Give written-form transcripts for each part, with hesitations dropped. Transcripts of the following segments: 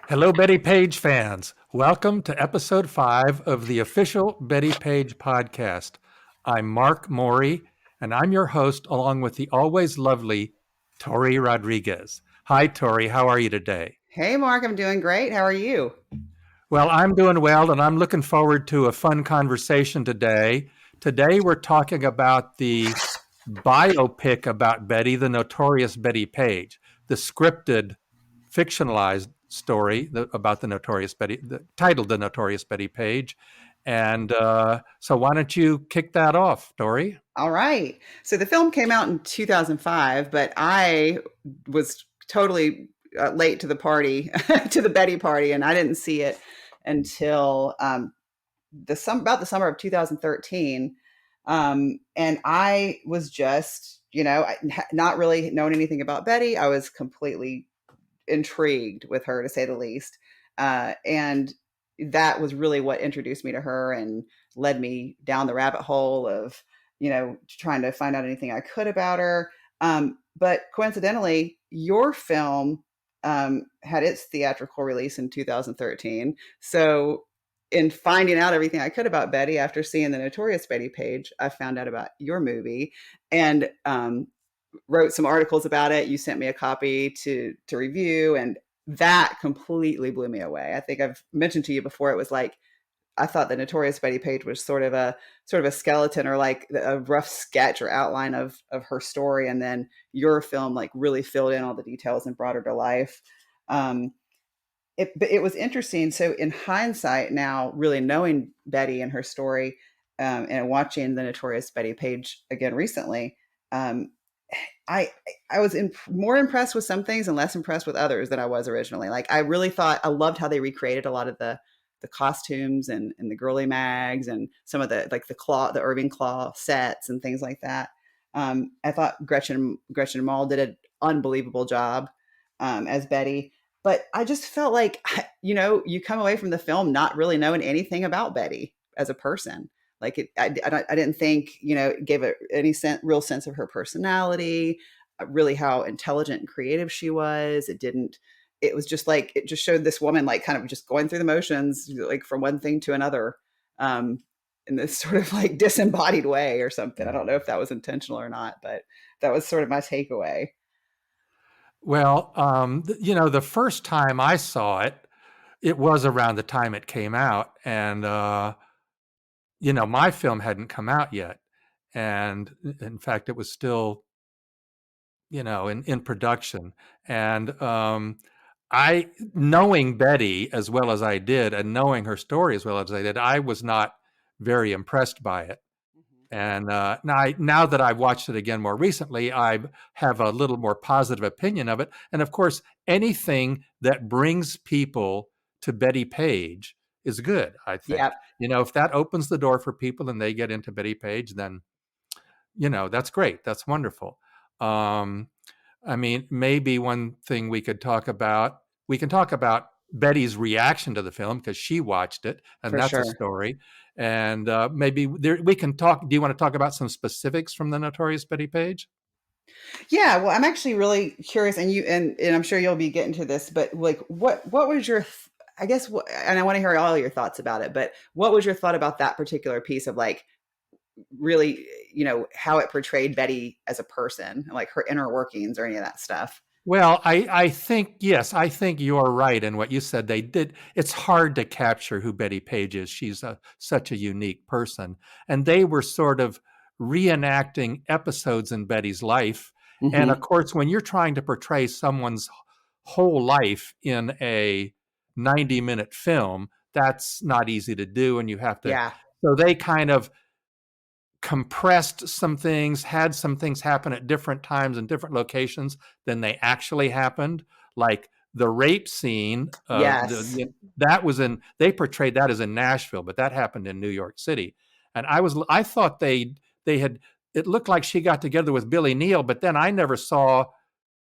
Hello, Bettie Page fans. Welcome to episode 5 of the official Bettie Page Podcast. I'm Mark Mori, and I'm your host, along with the always lovely Tori Rodriguez. Hi, Tori. How are you today? Hey, Mark, I'm doing great. How are you? Well, I'm doing well, and I'm looking forward to a fun conversation today. Today, we're talking about the biopic about Betty, the notorious Bettie Page, the scripted, fictionalized story about the notorious Betty, titled "The Notorious Bettie Page." And so, why don't you kick that off, Tori? All right. So the film came out in 2005, but I was totally late to the party, to the Betty party, and I didn't see it until about the summer of 2013. And I was just, not really knowing anything about Betty. I was completely intrigued with her, to say the least. And that was really what introduced me to her and led me down the rabbit hole of, trying to find out anything I could about her. But coincidentally, your film had its theatrical release in 2013. So, in finding out everything I could about Betty after seeing the Notorious Bettie Page, I found out about your movie and wrote some articles about it. You sent me a copy to review, and that completely blew me away. I think I've mentioned to you before. It was like I thought the Notorious Bettie Page was sort of a skeleton or like a rough sketch or outline of her story, and then your film like really filled in all the details and brought her to life. But it was interesting. So in hindsight, now really knowing Betty and her story, and watching the Notorious Bettie Page again recently, um, I I was more impressed with some things and less impressed with others than I was originally. Like I really thought I loved how they recreated a lot of the costumes and the girly mags and some of the Irving Claw sets and things like that. I thought Gretchen Maul did an unbelievable job as Betty. But I just felt like, you come away from the film not really knowing anything about Betty as a person. Like I didn't think, it gave it any real sense of her personality, really how intelligent and creative she was. It was just like, it just showed this woman like kind of just going through the motions, like from one thing to another, um, in this sort of like disembodied way or something. I don't know if that was intentional or not, but that was sort of my takeaway. Well, the first time I saw it, it was around the time it came out, and my film hadn't come out yet, and in fact, it was still in production. And I, knowing Betty as well as I did, and knowing her story as well as I did, I was not very impressed by it. Mhm. And now that I've watched it again more recently, I have a little more positive opinion of it. And of course, anything that brings people to Bettie Page is good, I Yeah. think. If that opens the door for people and they get into Bettie Page, then that's great. That's wonderful. Um, I mean, maybe one thing we can talk about Betty's reaction to the film because she watched it, and For that's a sure. story. And maybe we can talk. Do you want to talk about some specifics from the Notorious Bettie Page? Yeah, well, I'm actually really curious, and and I'm sure you'll be getting to this, but like, what was your, I guess, and I want to hear all your thoughts about it. But what was your thought about that particular piece of like really, how it portrayed Betty as a person, like her inner workings or any of that stuff? Well, I think, yes, I think you're right in what you said. They did. It's hard to capture who Bettie Page is. She's such a unique person. And they were sort of reenacting episodes in Betty's life. And of Hmm. course, when you're trying to portray someone's whole life in a 90-minute film, that's not easy to do. And you have to, Yeah. so they kind of compressed some things, had some things happen at different times and different locations than they actually happened. Like the rape scene, Yes. that was in, they portrayed that as in Nashville, but that happened in New York City. And I thought they had, it looked like she got together with Billy Neal, but then I never saw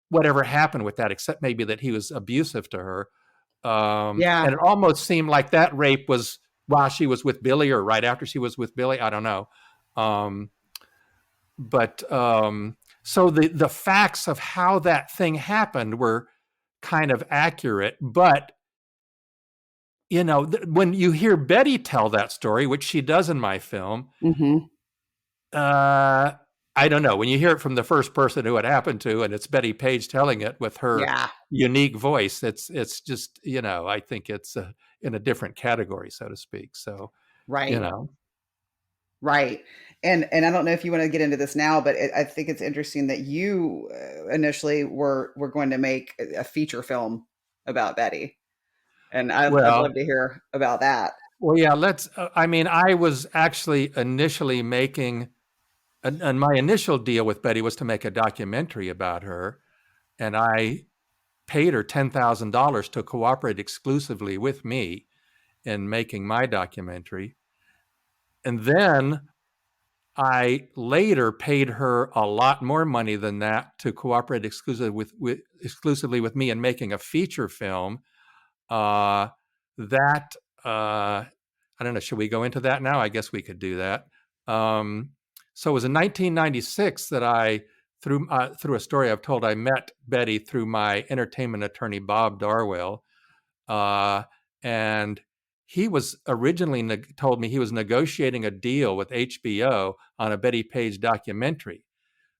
whatever happened with that, except maybe that he was abusive to her. And Yeah. it almost seemed like that rape was while she was with Billy or right after she was with Billy. I don't know. Um, but so the facts of how that thing happened were kind of accurate, but when you hear Betty tell that story, which she does in my film, Mm-hmm. uh, I don't know. When you hear it from the first person who it happened to, and it's Bettie Page telling it with her Yeah. unique voice, it's just, I think it's in a different category, so to speak. So, you Right. know, Right. And I don't know if you want to get into this now, but I think it's interesting that you initially were going to make a feature film about Betty. And I'd love well, to hear about that. yeah, I mean, I was actually initially making, and my initial deal with Betty was to make a documentary about her. And I paid her $10,000 to cooperate exclusively with me in making my documentary. And then I later paid her a lot more money than that to cooperate exclusively with me in making a feature film. Uh, that I don't know. Should we go into that now? I guess we could do that. Um, so it was in 1996 that through a story I've told, I met Betty through my entertainment attorney Bob Darwell, uh, and he was originally told me he was negotiating a deal with HBO on a Bettie Page documentary.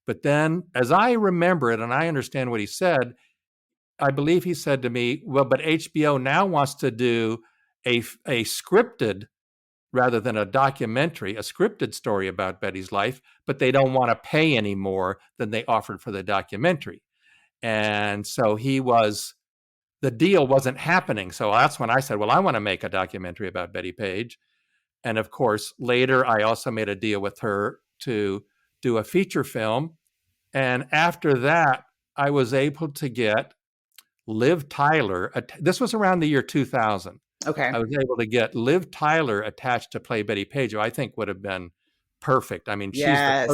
But then, as I remember it, and I understand what he said, I believe he said to me, "Well, but HBO now wants to do a scripted rather than a documentary, a scripted story about Betty's life, but they don't want to pay any more than they offered for the documentary." And so the deal wasn't happening. So that's when I said, well, I want to make a documentary about Bettie Page. And of course, later I also made a deal with her to do a feature film. And after that, I was able to get Liv Tyler. This was around the year 2000. Okay. I was able to get Liv Tyler attached to play Bettie Page, who I think would have been perfect. I mean, Yes.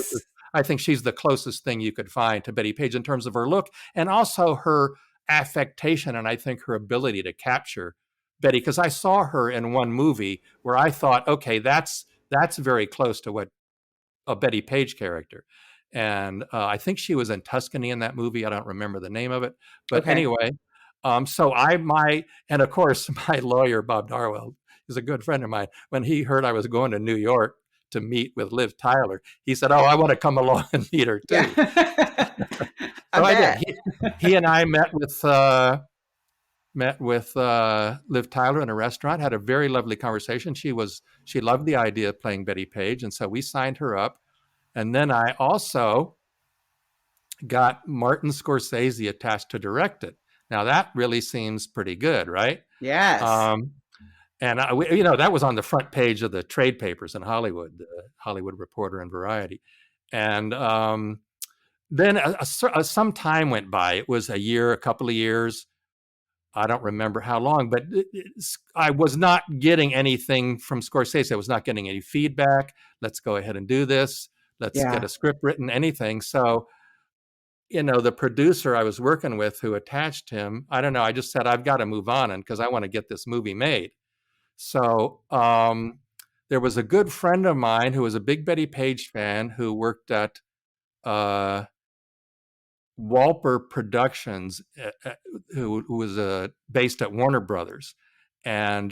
I think she's the closest thing you could find to Bettie Page in terms of her look and also her affectation, and I think her ability to capture Betty. Because I saw her in one movie where I thought, okay, that's very close to what a Bettie Page character. And I think she was in Tuscany in that movie. I don't remember the name of it, but Okay. anyway. So and of course, my lawyer Bob Darwell is a good friend of mine. When he heard I was going to New York to meet with Liv Tyler, he said, "Oh, I want to come along and meet her Yeah. too." I So I did. bet. He and I met with Liv Tyler in a restaurant, had a very lovely conversation. She loved the idea of playing Bettie Page, and so we signed her up. And then I also got Martin Scorsese attached to direct it. Now that really seems pretty good, right? Yes. Um, and that was on the front page of the trade papers in Hollywood, the Hollywood Reporter and Variety. And then some time went by. It was a year, a couple of years. I don't remember how long, but I was not getting anything from Scorsese. I was not getting any feedback. Let's go ahead and do this. Let's get Yeah. a script written, anything. So, the producer I was working with who attached him, I don't know, I just said, I've got to move on because I want to get this movie made. So there was a good friend of mine who was a big Bettie Page fan who worked at Walper Productions, who was based at Warner Brothers. And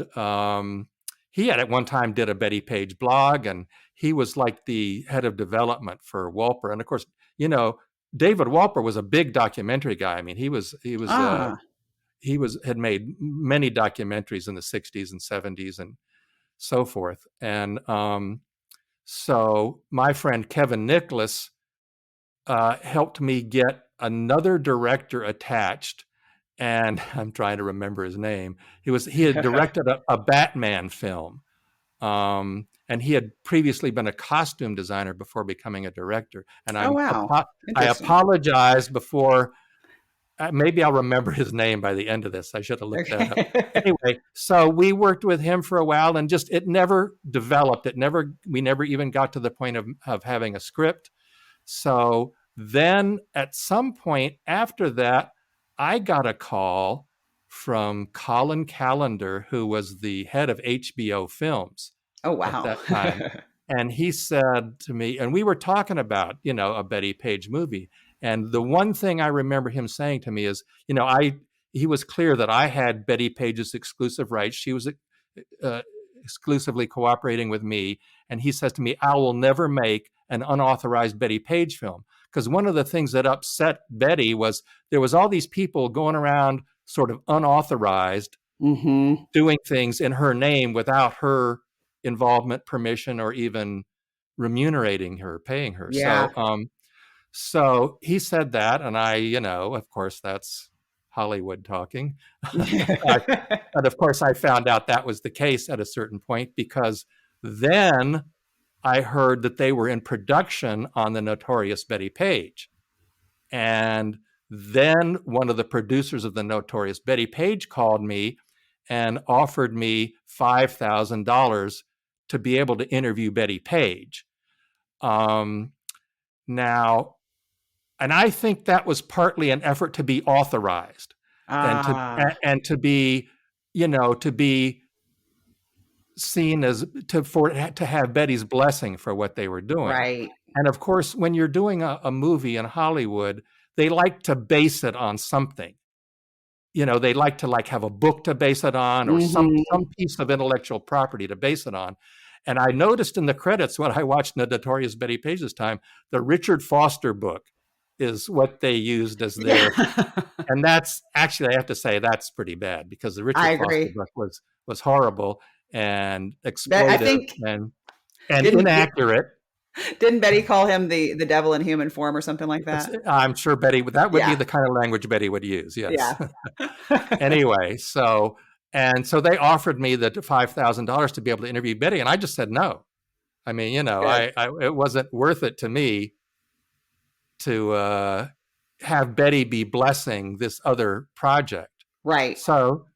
he had at one time did a Bettie Page blog, and he was like the head of development for Walper. And of course, David Walper was a big documentary guy. I mean, Ah, had made many documentaries in the 60s and 70s and so forth. And so my friend Kevin Nicholas helped me get another director attached, and I'm trying to remember his name. He had directed a Batman film, and he had previously been a costume designer before becoming a director. And oh wow. I Interesting. apologized before. Maybe I'll remember his name by the end of this. I should have looked that up. Okay. Anyway, so we worked with him for a while, and just it never developed. We never even got to the point of having a script. So then at some point after that, I got a call from Colin Callender, who was the head of HBO Films Oh at wow. that time. And he said to me, and we were talking about, a Bettie Page movie. And the one thing I remember him saying to me is, he was clear that I had Bettie Page's exclusive rights. uh, exclusively cooperating with me. And he says to me, I will never make an unauthorized Bettie Page film. Because one of the things that upset Bettie was there was all these people going around sort of unauthorized, doing things in her name without her involvement, permission, or even remunerating her, paying her. Yeah. So he said that, and I, of course, that's Hollywood talking. And of course, I found out that was the case at a certain point, because then I heard that they were in production on the Notorious Bettie Page. And then one of the producers of the Notorious Bettie Page called me and offered me $5,000 to be able to interview Bettie Page. Now, and I think that was partly an effort to be authorized and to be, to be seen as to have Betty's blessing for what they were doing. Right. And of course, when you're doing a movie in Hollywood, they like to base it on something. They like to have a book to base it on, or some piece of intellectual property to base it on. And I noticed in the credits when I watched the Notorious Bettie Page this time, the Richard Foster book is what they used as their, and that's actually, I have to say, that's pretty bad, because the Richard Foster book was horrible and exploitive and inaccurate. Didn't Betty call him the devil in human form or something like that? I'm sure Betty, that would be the kind of language Betty would use. Yes. Yeah. Anyway, so they offered me the $5,000 to be able to interview Betty, and I just said no. I mean, it wasn't worth it to me to have Betty be blessing this other project. Right. So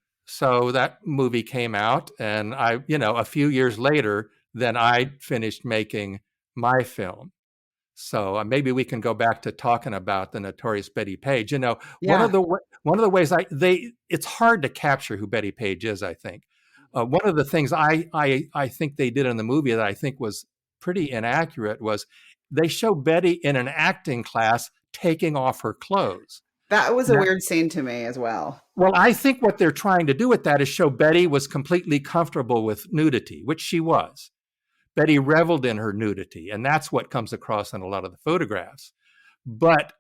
that movie came out, and I, a few years later, then I finished making my film. So maybe we can go back to talking about the Notorious Bettie Page. One of the ways it's hard to capture who Bettie Page is, I think. One of the things I think they did in the movie that I think was pretty inaccurate was they show Betty in an acting class taking off her clothes. That was a weird scene to me as well. Well, I think what they're trying to do with that is show Betty was completely comfortable with nudity, which she was. Betty reveled in her nudity, and that's what comes across in a lot of the photographs. But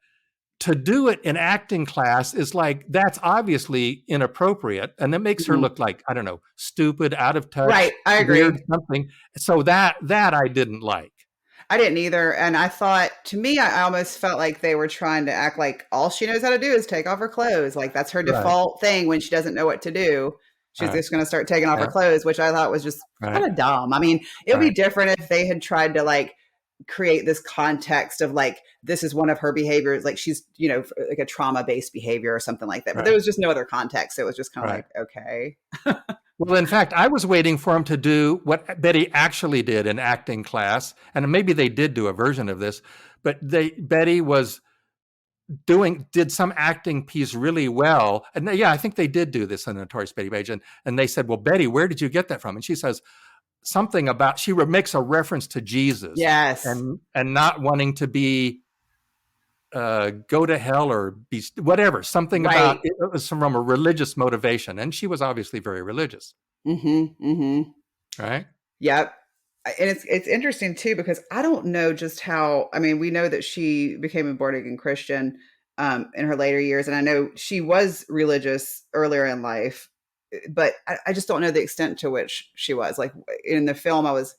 to do it in acting class is that's obviously inappropriate, and it makes her look like, I don't know, stupid, out of touch. Right, I agree. Weird, something. So that I didn't like. I didn't either. And I thought, to me, I almost felt like they were trying to act like all she knows how to do is take off her clothes. Like that's her default thing when she doesn't know what to do. She's just going to start taking off her clothes, which I thought was just kind of dumb. I mean, it would be different if they had tried to create this context of this is one of her behaviors. Like she's, like a trauma-based behavior or something like that. But there was just no other context. So it was just kind of okay. Well, in fact, I was waiting for him to do what Betty actually did in acting class. And maybe they did do a version of this, but Betty did some acting piece really well. And I think they did do this in Notorious Bettie Page. And they said, well, Betty, where did you get that from? And she says something about, she makes a reference to Jesus. Yes. And not wanting to be, go to hell or be whatever, something about, it was from a religious motivation. And she was obviously very religious. Right? Yep. And it's interesting too, because I don't know just how, I mean, we know that she became a born again Christian in her later years. And I know she was religious earlier in life, but I just don't know the extent to which she was. Like in the film, I was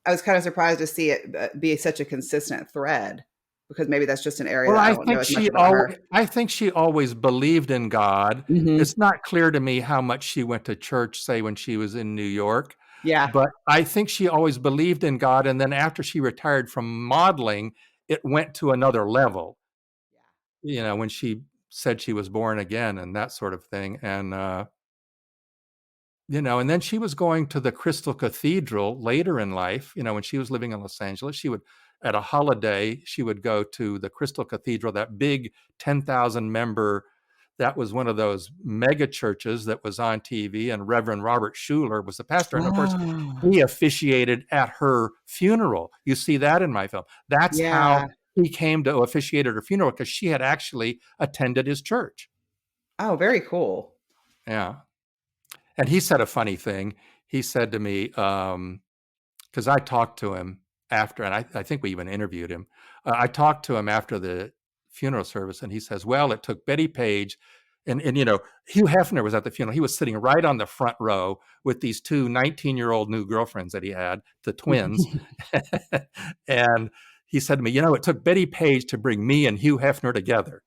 kind of surprised to see it be such a consistent thread, because maybe that's just an area that I don't know as much about her. I think she always believed in God. It's not clear to me how much she went to church, say, when she was in New York. Yeah. But I think she always believed in God. And then after she retired from modeling, it went to another level. Yeah. When she said she was born again and that sort of thing. And, and then she was going to the Crystal Cathedral later in life. When she was living in Los Angeles, she would, at a holiday, she would go to the Crystal Cathedral, that big 10,000 member. That was one of those mega churches that was on TV, and Reverend Robert Schuller was the pastor. And of course, he officiated at her funeral. You see that in my film. That's how he came to officiate at her funeral, because she had actually attended his church. Oh, very cool. Yeah. And he said a funny thing. He said to me, because I talked to him after, and I think we even interviewed him. I talked to him after the funeral service, and he says, well, it took Bettie Page, and Hugh Hefner was at the funeral. He was sitting right on the front row with these two 19-year-old new girlfriends that he had, the twins. And he said to me, it took Bettie Page to bring me and Hugh Hefner together.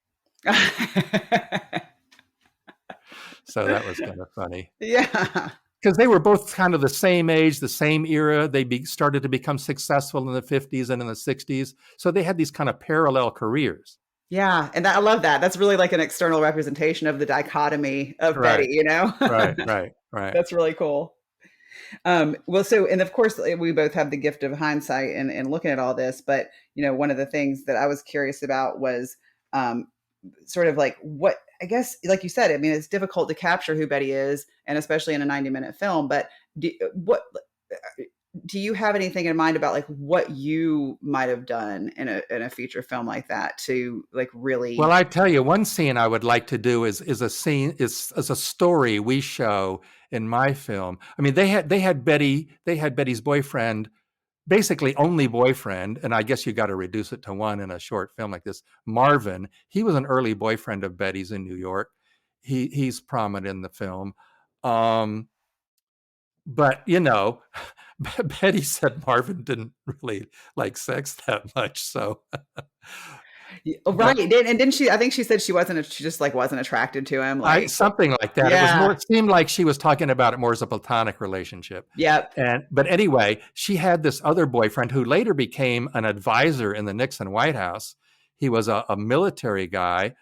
So that was kind of funny. Yeah. Because they were both kind of the same age, the same era. They started to become successful in the 50s and in the 60s. So they had these kind of parallel careers. Yeah. And I love that. That's really like an external representation of the dichotomy of Right. Bettie, Right. That's really cool. Well, so, and of course, we both have the gift of hindsight and looking at all this. But, one of the things that I was curious about was sort of like what, I guess, like you said, I mean, it's difficult to capture who Bettie is, and especially in a 90-minute film. But do you have anything in mind about like what you might have done in a feature film like that to like really? Well, I tell you, one scene I would like to do is a story we show in my film. I mean, they had Bettie's boyfriend, basically only boyfriend, and I guess you got to reduce it to one in a short film like this. Marvin, he was an early boyfriend of Bettie's in New York. He's prominent in the film. But Bettie said Marvin didn't really like sex that much. So right. And didn't she? I think she said she just like wasn't attracted to him. Like something like that. Yeah. It seemed like she was talking about it more as a platonic relationship. Yep. But anyway, she had this other boyfriend who later became an advisor in the Nixon White House. He was a military guy.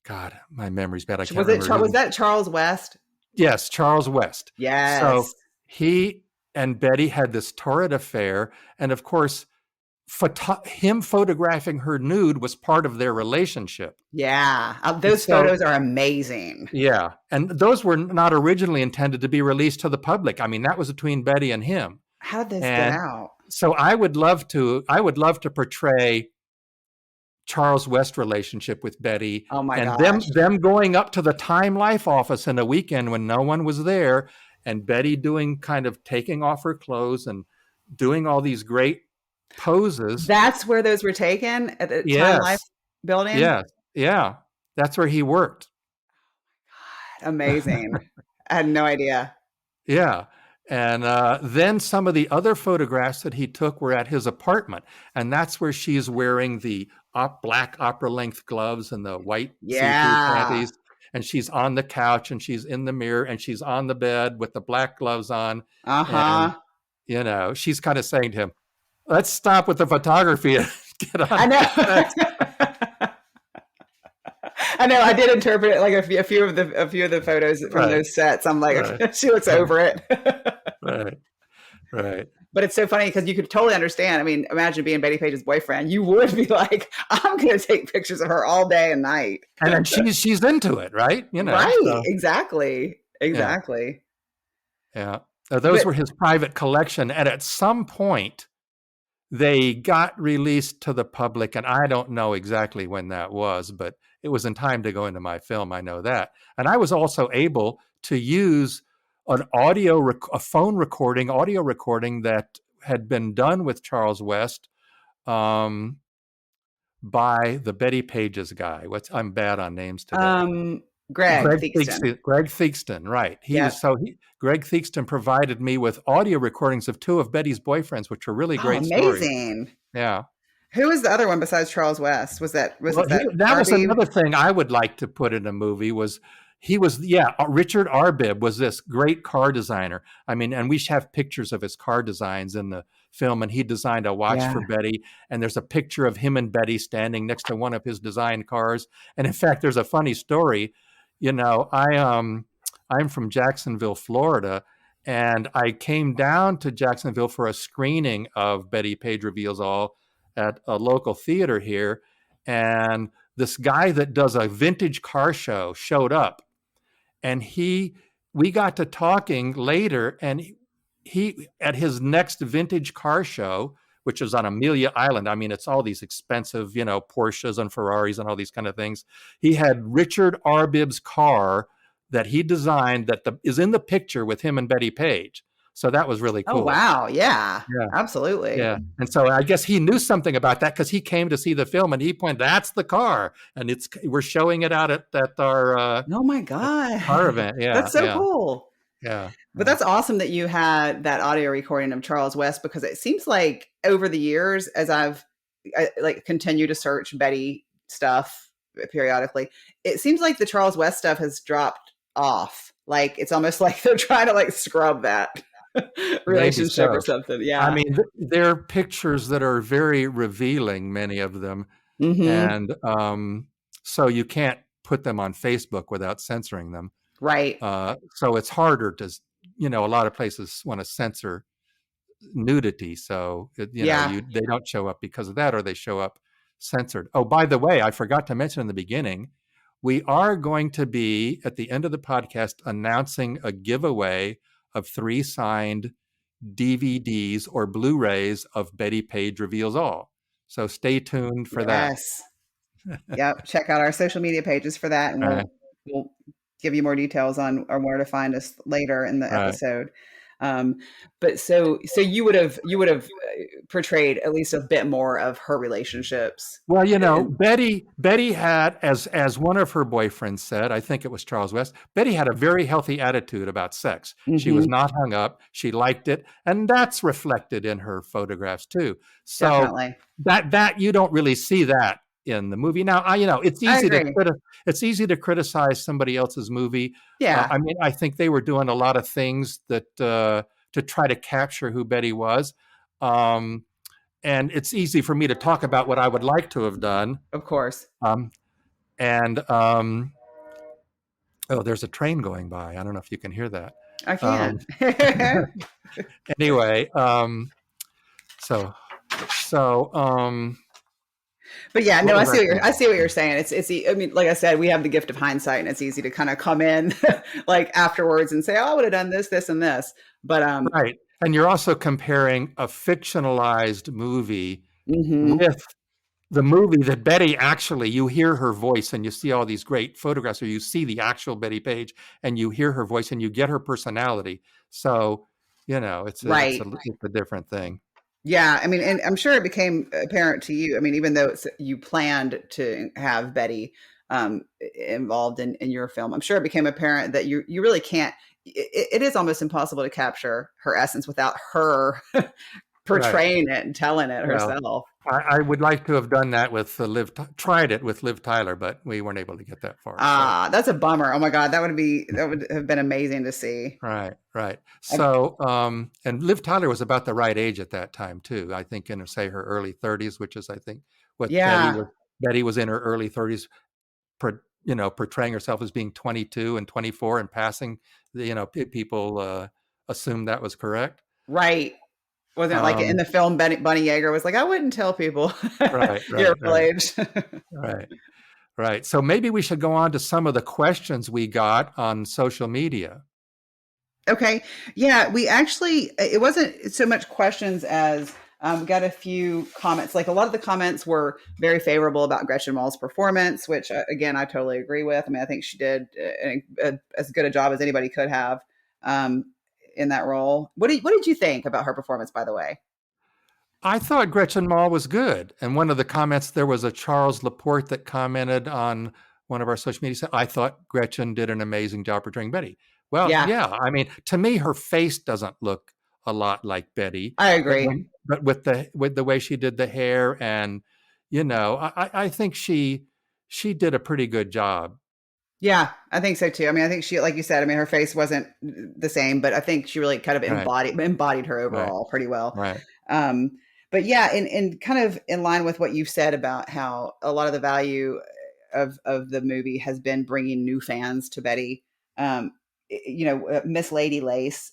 God, my memory's bad. I can't remember. Was that Charles West? Yes, Charles West. Yes. So he and Bettie had this torrid affair. And of course, him photographing her nude was part of their relationship. Yeah. Those photos are amazing. Yeah. And those were not originally intended to be released to the public. I mean, that was between Bettie and him. How did this get out? So I would love to portray Charles West relationship with Bettie. Oh my and gosh. them going up to the Time Life office in a weekend when no one was there, and Bettie taking off her clothes and doing all these great poses. That's where those were taken, at the Time Life building? Yes. Yeah. That's where he worked. God, amazing. I had no idea. Yeah. And then some of the other photographs that he took were at his apartment. And that's where she's wearing the black opera-length gloves and the white see-through panties. And she's on the couch, and she's in the mirror, and she's on the bed with the black gloves on. Uh-huh. And, she's kind of saying to him, let's stop with the photography and get on. I know. I know. I did interpret it like a few of the photos from those sets. I'm like, she looks over it. Right. But it's so funny because you could totally understand. I mean, imagine being Bettie Page's boyfriend. You would be like, I'm going to take pictures of her all day and night. And then she's into it, right? Right. So. Exactly. Yeah. Those were his private collection. And at some point, they got released to the public. And I don't know exactly when that was, but it was in time to go into my film. I know that. And I was also able to use an audio recording that had been done with Charles West by the Bettie Page's guy. I'm bad on names today. Greg Theakston. Greg Theakston, right. Greg Theakston provided me with audio recordings of two of Bettie's boyfriends, which were really great stories. Amazing. Yeah. Who was the other one besides Charles West? Was that was another thing I would like to put in a movie Richard R Bibb was this great car designer. I mean, and we have pictures of his car designs in the film, and he designed a watch for Bettie, and there's a picture of him and Bettie standing next to one of his designed cars. And in fact, there's a funny story. I'm from Jacksonville, Florida, and I came down to Jacksonville for a screening of Bettie Page Reveals All at a local theater here, and this guy that does a vintage car show showed up, and we got to talking later, and he at his next vintage car show, which is on Amelia Island. I mean, it's all these expensive, Porsches and Ferraris and all these kind of things. He had Richard R Bibb's car that he designed that is in the picture with him and Bettie Page. So that was really Oh, cool. wow. Yeah, Yeah. absolutely. Yeah. And so I guess he knew something about that because he came to see the film and he pointed, that's the car. And we're showing it out at our Oh my God. car event. Yeah. That's so cool. Yeah. But that's awesome that you had that audio recording of Charles West, because it seems like over the years, as I like continue to search Bettie stuff periodically, it seems like the Charles West stuff has dropped off. Like it's almost like they're trying to like scrub that relationship or something. Yeah. I mean, they're pictures that are very revealing, many of them. Mm-hmm. And so you can't put them on Facebook without censoring them. Right. So it's harder to, a lot of places want to censor nudity. So, they don't show up because of that, or they show up censored. Oh, by the way, I forgot to mention in the beginning, we are going to be at the end of the podcast announcing a giveaway of 3 signed DVDs or Blu-rays of Bettie Page Reveals All. So stay tuned for that. Yep. Check out our social media pages for that, and we'll give you more details on where to find us later in the episode. But so you would have portrayed at least a bit more of her relationships. Well, Bettie had, as one of her boyfriends said, I think it was Charles West, Bettie had a very healthy attitude about sex. Mm-hmm. She was not hung up. She liked it. And that's reflected in her photographs too. So definitely. that you don't really see that in the movie. Now, it's easy to criticize somebody else's movie. Yeah. I mean, I think they were doing a lot of things that to try to capture who Bettie was. And it's easy for me to talk about what I would like to have done. Of course. There's a train going by. I don't know if you can hear that. I can. Anyway, but yeah, no, I see what you're saying. It's. I mean, like I said, we have the gift of hindsight, and it's easy to kind of come in like afterwards and say, "Oh, I would have done this, this, and this." But right. And you're also comparing a fictionalized movie mm-hmm. with the movie that Bettie actually, you hear her voice and you see all these great photographs, or you see the actual Bettie Page and you hear her voice and you get her personality. So, it's a different thing. Yeah. I mean, and I'm sure it became apparent to you. I mean, even though you planned to have Bettie involved in your film, I'm sure it became apparent that you really can't. It is almost impossible to capture her essence without her portraying it and telling it herself. I would like to have done that with tried it with Liv Tyler, but we weren't able to get that far. That's a bummer. Oh my God, that would have been amazing to see. Right. So, and Liv Tyler was about the right age at that time too. I think in say her early 30s, which is I think what Bettie was in her early 30s. Portraying herself as being 22 and 24 and passing, people assumed that was correct. Right. Wasn't it like in the film, Bunny Yeager was like, I wouldn't tell people your real age. Right. So maybe we should go on to some of the questions we got on social media. Okay. Yeah, we actually, it wasn't so much questions as we got a few comments. Like a lot of the comments were very favorable about Gretchen Maul's performance, which again, I totally agree with. I mean, I think she did as good a job as anybody could have in that role. What did you think about her performance, by the way? I thought Gretchen Maul was good. And one of the comments, there was a Charles Laporte that commented on one of our social media, said, I thought Gretchen did an amazing job portraying Bettie. Well, yeah. I mean, to me, her face doesn't look a lot like Bettie. I agree. But with the way she did the hair and, I think she did a pretty good job. Yeah, I think so too. I mean, I think she, like you said, I mean, her face wasn't the same, but I think she really kind of embodied her overall pretty well. Right. But yeah, in kind of in line with what you've said about how a lot of the value of the movie has been bringing new fans to Bettie. Miss Lady Lace,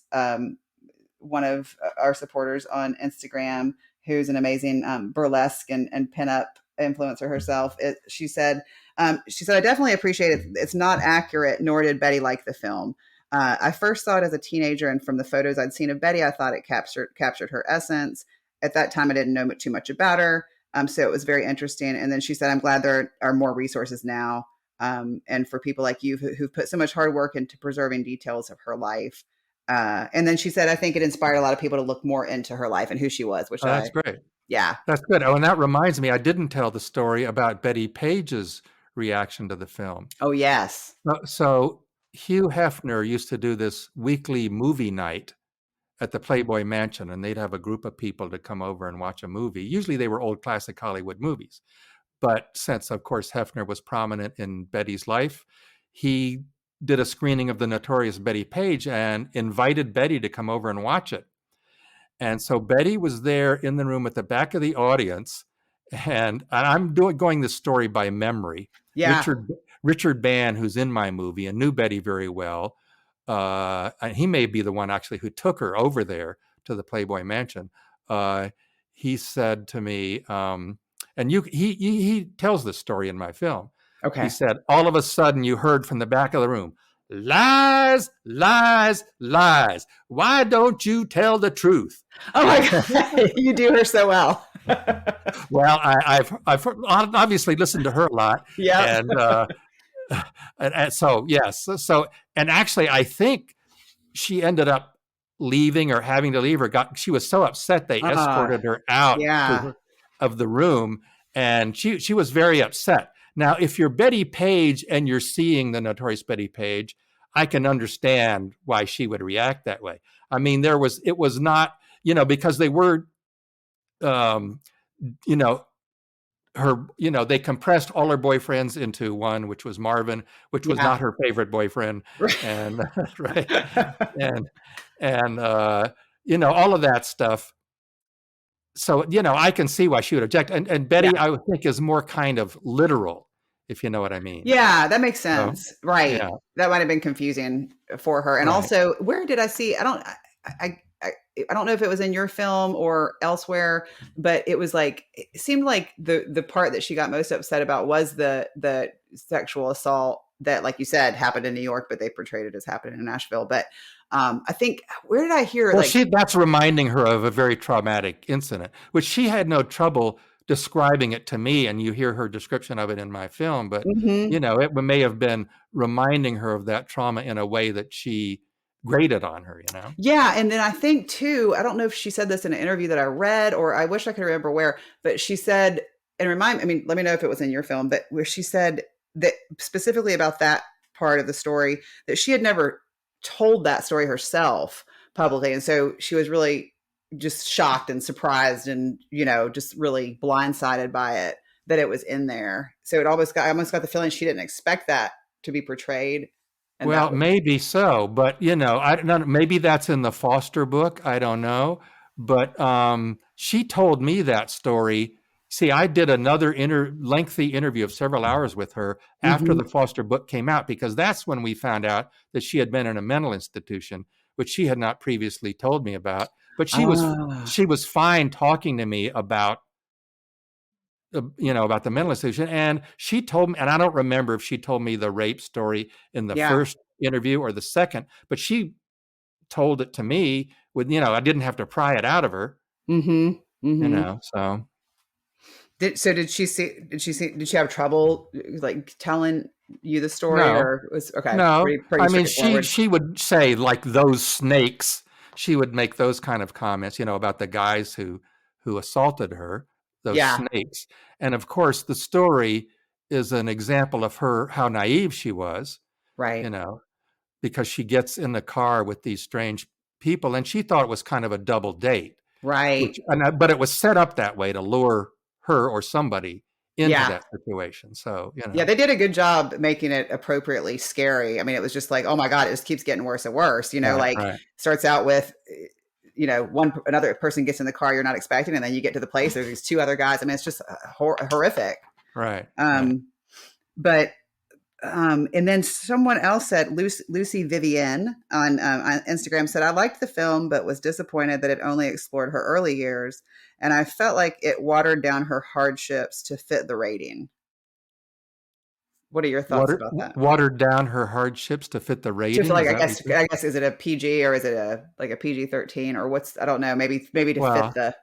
one of our supporters on Instagram, who's an amazing burlesque and pinup influencer herself. She said, I definitely appreciate it. It's not accurate, nor did Bettie like the film. I first saw it as a teenager, and from the photos I'd seen of Bettie, I thought it captured her essence. at that time I didn't know too much about her. So it was very interesting. And then she said, I'm glad there are more resources now. And for people like you who've put so much hard work into preserving details of her life. And then she said, I think it inspired a lot of people to look more into her life and who she was, which That's great. Yeah. That's good. Oh, and that reminds me, I didn't tell the story about Bettie Page's reaction to the film. Oh, yes. So Hugh Hefner used to do this weekly movie night at the Playboy Mansion, and they'd have a group of people to come over and watch a movie. Usually they were old classic Hollywood movies. But since, of course, Hefner was prominent in Bettie's life, he did a screening of the Notorious Bettie Page and invited Bettie to come over and watch it. And so Bettie was there in the room at the back of the audience, and I'm going this story by memory. Yeah. Richard Bann, who's in my movie and knew Bettie very well, and he may be the one actually who took her over there to the Playboy Mansion. He said to me, and he tells this story in my film. Okay. He said, all of a sudden you heard from the back of the room, lies, lies, lies. Why don't you tell the truth? Oh my God, you do her so well. Well, I've obviously listened to her a lot. Yeah. And so, yes. So, and actually, I think she ended up leaving or having to leave, she was so upset they escorted her out of the room, and she was very upset. Now, if you're Bettie Page and you're seeing the Notorious Bettie Page, I can understand why she would react that way. I mean, it was not, because they were, they compressed all her boofriends into one, which was Marvin, which was not her favorite boyfriend. And, right. And all of that stuff. So, I can see why she would object. And Bettie, I would think, is more kind of literal, if you know what I mean. Yeah, that makes sense. So, right. Yeah. That might have been confusing for her. And also, where did I see, I don't know if it was in your film or elsewhere, but it was like, it seemed like the part that she got most upset about was the sexual assault that, like you said, happened in New York, but they portrayed it as happening in Nashville. But I think, where did I hear? Well, that's reminding her of a very traumatic incident, which she had no trouble describing it to me, and you hear her description of it in my film. But it may have been reminding her of that trauma in a way that she grated on her. Yeah, and then I think too, I don't know if she said this in an interview that I read, or I wish I could remember where, but she said, and let me know if it was in your film, but where she said that specifically about that part of the story, that she had never told that story herself publicly. And so she was really just shocked and surprised and, just really blindsided by it, that it was in there. So I almost got the feeling she didn't expect that to be portrayed. Well, maybe so, but I don't know, maybe that's in the Foster book. I don't know. But she told me that story. See, I did another lengthy interview of several hours with her after the Foster book came out, because that's when we found out that she had been in a mental institution, which she had not previously told me about. But she was fine talking to me about about the mental institution. And she told me, and I don't remember if she told me the rape story in the first interview or the second, but she told it to me with, I didn't have to pry it out of her, so. Did she have trouble like telling you the story? No. Or it was okay? No, pretty she would say, like, those snakes. She would make those kind of comments, about the guys who assaulted her, those snakes. And of course, the story is an example of how naive she was, right? Because she gets in the car with these strange people, and she thought it was kind of a double date, right? But it was set up that way to lure her or somebody into that situation. So, yeah, they did a good job making it appropriately scary. I mean, it was just like, oh my God, it just keeps getting worse and worse. Starts out with, another person gets in the car you're not expecting, and then you get to the place, there's these two other guys. I mean, it's just horrific. Right. But and then someone else said, Lucy Vivienne on Instagram said, I liked the film, but was disappointed that it only explored her early years. And I felt like it watered down her hardships to fit the rating. What are your thoughts about that? Watered down her hardships to fit the rating? I guess, is it a PG or is it a PG-13 or I don't know, maybe to fit the.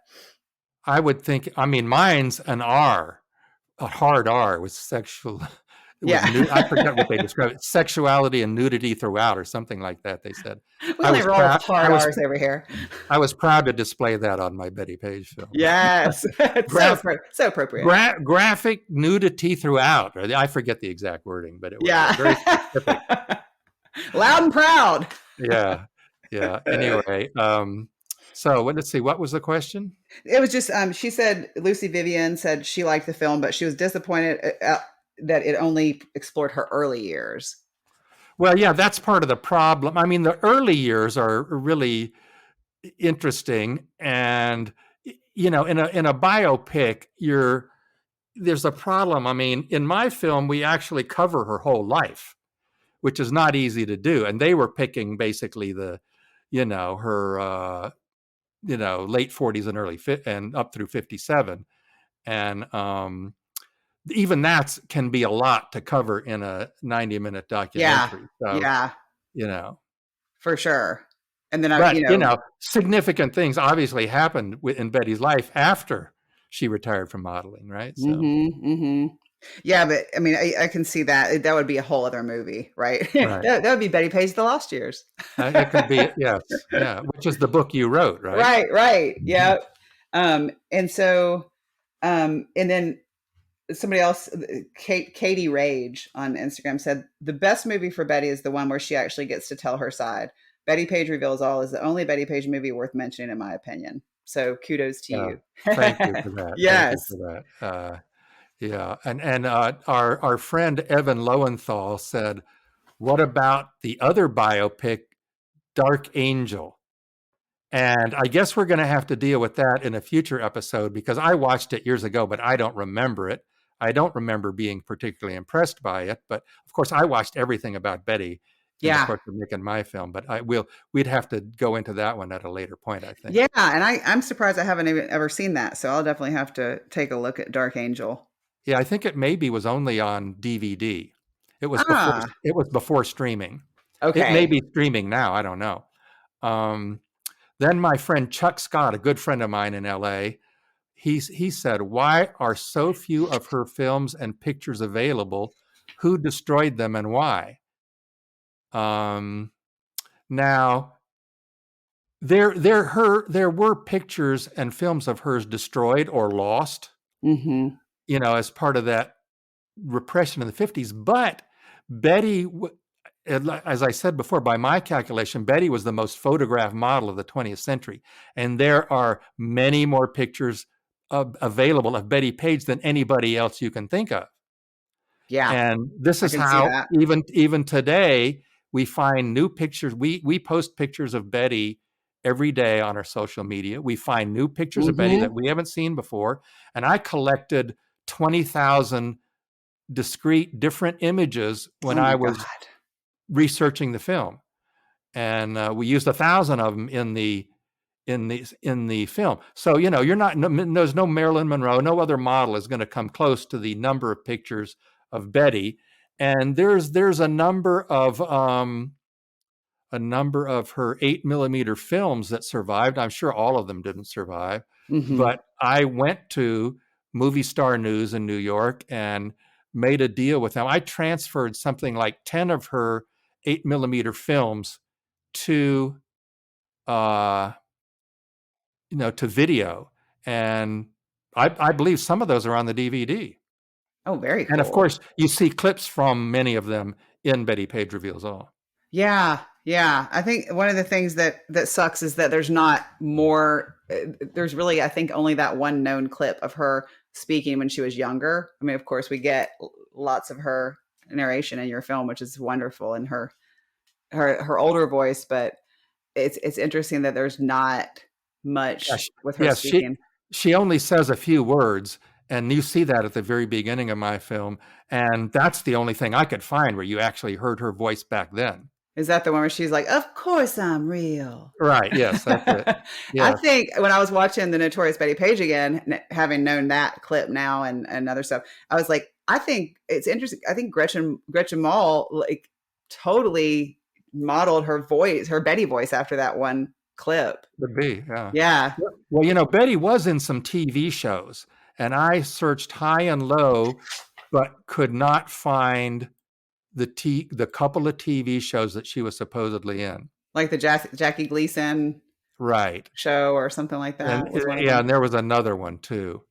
I would think, I mean, mine's an R, a hard R with sexual, it was new. I forget what they Yeah. described it, sexuality and nudity throughout or something like that. They said, We I only was roll proud. hard R's over here. I was proud to display that on my Bettie Page film. Yes. It's Graph, so appropriate. graphic nudity throughout. Or I forget the exact wording, but it was Yeah. very specific. Loud and proud. Yeah. Yeah. Anyway, so let's see. What was the question? It was just, she said, Lucy Vivian said she liked the film, but she was disappointed that it only explored her early years. Well, yeah, that's part of the problem. I mean, the early years are really interesting, and in a biopic, there's a problem. I mean, in my film, we actually cover her whole life, which is not easy to do, and they were picking basically her late 40s and and up through 57, and even that can be a lot to cover in a 90-minute documentary. Yeah, So, for sure. And then but significant things obviously happened in Bettie's life after she retired from modeling, right? So, yeah, but I mean, I can see that would be a whole other movie, right? right. that would be Bettie Page: The Lost Years. It could be, yes, yeah, which is the book you wrote, right? Right. Yeah. And so, and then somebody else, Katie Rage on Instagram, said the best movie for Bettie is the one where she actually gets to tell her side. Bettie Page Reveals All is the only Bettie Page movie worth mentioning, in my opinion. So kudos to you. Thank you for that. Yes. Thank you for that. Yeah, and our friend Evan Lowenthal said, "What about the other biopic, Dark Angel?" And I guess we're going to have to deal with that in a future episode, because I watched it years ago, but I don't remember it. I don't remember being particularly impressed by it. But of course, I watched everything about Bettie in the course of making my film. But we'd have to go into that one at a later point, I think. Yeah, and I'm surprised I haven't even ever seen that. So I'll definitely have to take a look at Dark Angel. Yeah, I think it maybe was only on DVD. It was before streaming. Okay. It may be streaming now. I don't know. Then my friend Chuck Scott, a good friend of mine in LA, he said, "Why are so few of her films and pictures available? Who destroyed them and why?" Now, there were pictures and films of hers destroyed or lost, as part of that repression in the 50s. But Bettie, as I said before, by my calculation, Bettie was the most photographed model of the 20th century. And there are many more pictures available of Bettie Page than anybody else you can think of. Yeah. And this is how even today we find new pictures. We post pictures of Bettie every day on our social media. We find new pictures of Bettie that we haven't seen before. And I collected 20,000 discrete different images when I was researching the film, and we used 1,000 of them in the film. So there's no Marilyn Monroe, no other model is going to come close to the number of pictures of Bettie. And there's a number of her 8mm films that survived. I'm sure all of them didn't survive, but I went to Movie Star News in New York and made a deal with them. I transferred something like 10 of her 8mm films to video, and I believe some of those are on the DVD. Oh, very cool. And of course, you see clips from many of them in Bettie Page Reveals All. Yeah. I think one of the things that sucks is that there's not more. There's really, I think, only that one known clip of her speaking when she was younger. I mean, of course, we get lots of her narration in your film, which is wonderful, and her older voice. But it's interesting that there's not much with her speaking. She only says a few words, and you see that at the very beginning of my film, and that's the only thing I could find where you actually heard her voice back then. Is that the one where she's like, "Of course I'm real"? Right. Yes, that's it. Yeah. I think when I was watching the Notorious Bettie Page again, having known that clip now and other stuff, I was like, I think it's interesting. I think Gretchen Maul totally modeled her voice, her Bettie voice, after that one clip. Could be, yeah. Yeah. Well, Betty was in some TV shows, and I searched high and low, but could not find the couple of TV shows that she was supposedly in. Like the Jackie Gleason Right. show or something like that And was one of yeah, them. and there was another one too.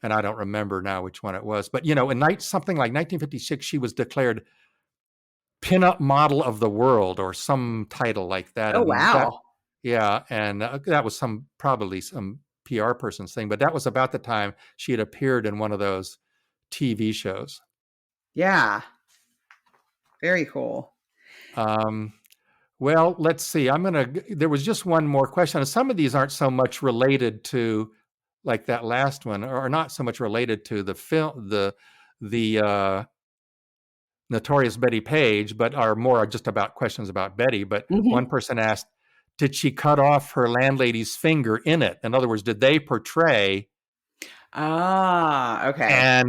And I don't remember now which one it was. But in something like 1956, she was declared pinup model of the world or some title like that. Oh, And that, wow. yeah, and that was probably some PR person's thing. But that was about the time she had appeared in one of those TV shows. Yeah. Very cool. Well, let's see. There was just one more question. And some of these aren't so much related to, like that last one, or not so much related to the film, the Notorious Bettie Page, but are more just about questions about Betty. But one person asked, did she cut off her landlady's finger in it? In other words, did they portray? Ah, okay.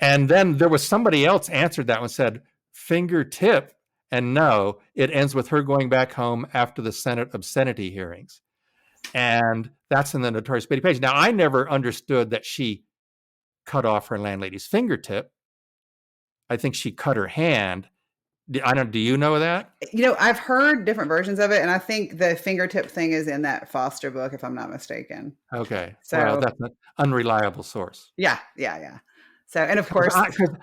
And then there was somebody else answered that one, said fingertip. And no, it ends with her going back home after the Senate obscenity hearings. And that's in the Notorious Bettie Page. Now, I never understood that she cut off her landlady's fingertip. I think she cut her hand. Do you know that? I've heard different versions of it, and I think the fingertip thing is in that Foster book, if I'm not mistaken. Okay. So well, that's an unreliable source. Yeah. So, and of course,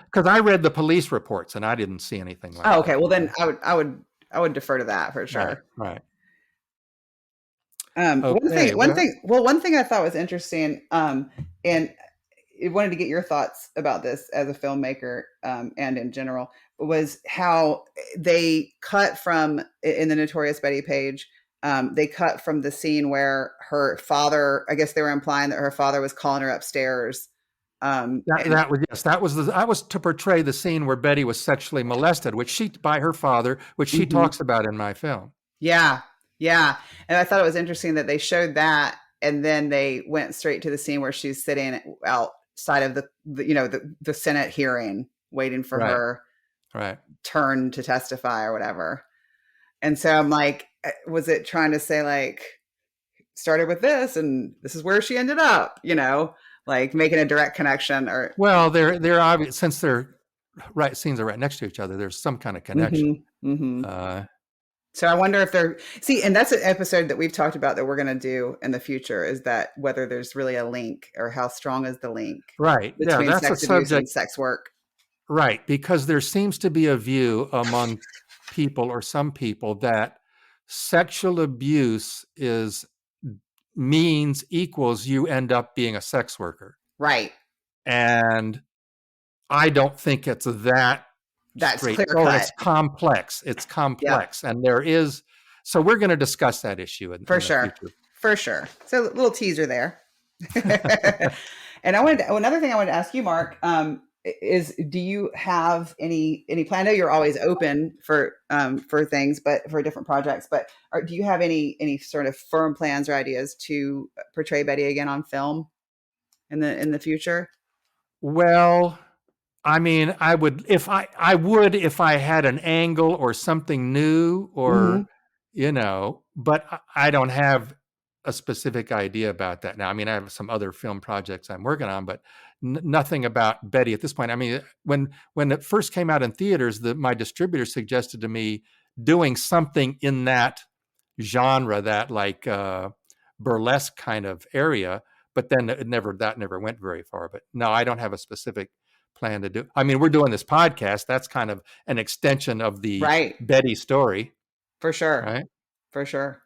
because I read the police reports and I didn't see anything like that. Oh, okay. Well, then I would defer to that for sure. Right. Okay, one thing I thought was interesting, and I wanted to get your thoughts about this as a filmmaker, and in general, was how they cut from, in the Notorious Bettie Page, they cut from the scene where her father, I guess they were implying that her father was calling her upstairs. That was to portray the scene where Betty was sexually molested, by her father, which she talks about in my film. Yeah. And I thought it was interesting that they showed that, and then they went straight to the scene where she's sitting outside of the Senate hearing, waiting for her turn to testify or whatever. And so I'm like, was it trying to say, like, started with this and this is where she ended up, like making a direct connection? Or well, they're obvious, since they're scenes are right next to each other. There's some kind of connection. So I wonder if and that's an episode that we've talked about that we're going to do in the future, is that whether there's really a link, or how strong is the link between that's sex a abuse subject, and sex work. Right, because there seems to be a view among people, or some people, that sexual abuse equals you end up being a sex worker. Right. And I don't think it's that's clear cut. It's complex. And there is, so we're going to discuss that issue in the future. For sure. So a little teaser there. And another thing I wanted to ask you, Mark, is, do you have any plan? I know you're always open for things, but for different projects, but do you have any sort of firm plans or ideas to portray Betty again on film in the future? Well, I mean, I would if I had an angle or something new, or but I don't have a specific idea about that now. I mean, I have some other film projects I'm working on, but nothing about Betty at this point. I mean, when it first came out in theaters, my distributor suggested to me doing something in that genre, that like burlesque kind of area, but then that never went very far. But no, I don't have a specific plan to do. I mean, we're doing this podcast. That's kind of an extension of the Betty story. For sure. Right. For sure.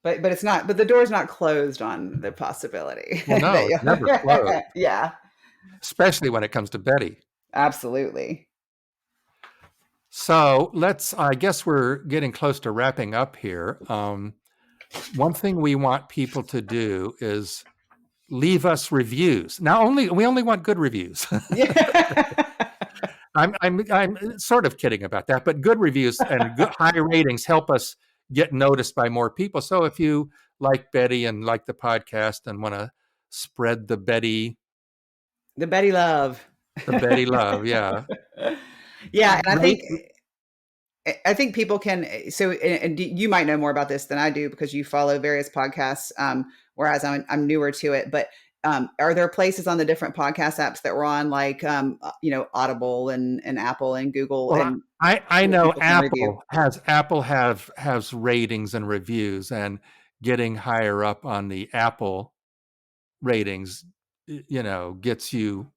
But it's not, but the door's not closed on the possibility. Well, no, it's never closed. Yeah. Especially when it comes to Betty. Absolutely. So I guess we're getting close to wrapping up here. One thing we want people to do is leave us reviews. We only want good reviews. I'm sort of kidding about that, but good reviews and good, high ratings help us get noticed by more people. So if you like Betty and like the podcast and want to spread the Betty love, yeah. Yeah. And I think I think people can. So, and you might know more about this than I do because you follow various podcasts, whereas I'm newer to it. But are there places on the different podcast apps that we're on, like Audible and Apple and Google, Well, and I where know people can review? Apple has ratings and reviews, and getting higher up on the Apple ratings, gets you,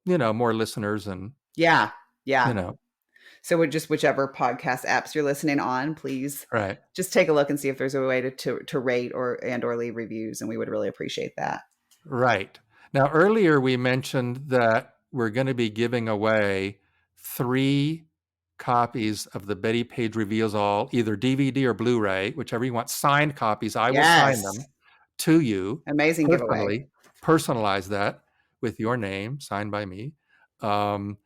more listeners and, Yeah, you yeah. know, So we're just whichever podcast apps you're listening on, please right. just take a look and see if there's a way to rate or leave reviews, and we would really appreciate that. Right. Now, earlier we mentioned that we're going to be giving away 3 copies of the Bettie Page Reveals All, either DVD or Blu-ray, whichever you want, signed copies. I will sign Yes, them to you amazing giveaway. personally, personalize that with your name, signed by me. And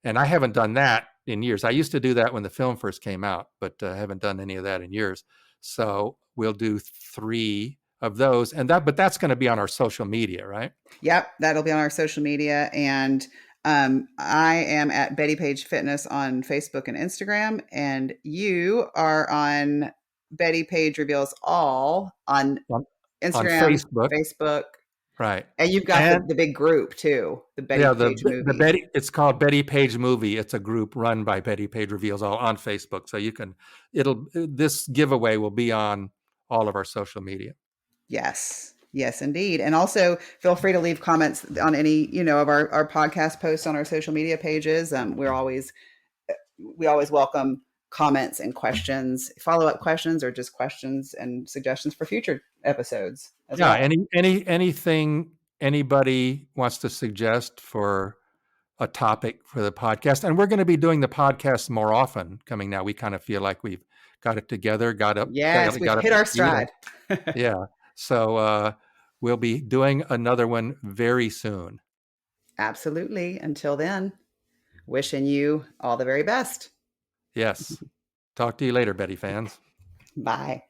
I haven't done that in years. I used to do that when the film first came out, but I haven't done any of that in years. So we'll do 3 of those, but that's going to be on our social media, right? Yep, that'll be on our social media. And I am at Bettie Page Fitness on Facebook and Instagram, and you are on Bettie Page Reveals All on On Instagram, Facebook, Facebook, right? and you've got And the big group too, the Bettie yeah, Page the movie. it's called Bettie Page Movie. It's a group run by Bettie Page Reveals All on Facebook. So this giveaway will be on all of our social media. Yes. Yes, indeed. And also feel free to leave comments on any, of our podcast posts on our social media pages. We always welcome comments and questions, follow-up questions, or just questions and suggestions for future episodes as Yeah, well. anything anybody wants to suggest for a topic for the podcast. And we're going to be doing the podcast more often coming now. We kind of feel like we've got it together, got up Yes, we've hit to our speed. stride. Yeah. So we'll be doing another one very soon. Absolutely. Until then, wishing you all the very best. Yes. Talk to you later, Bettie fans. Bye.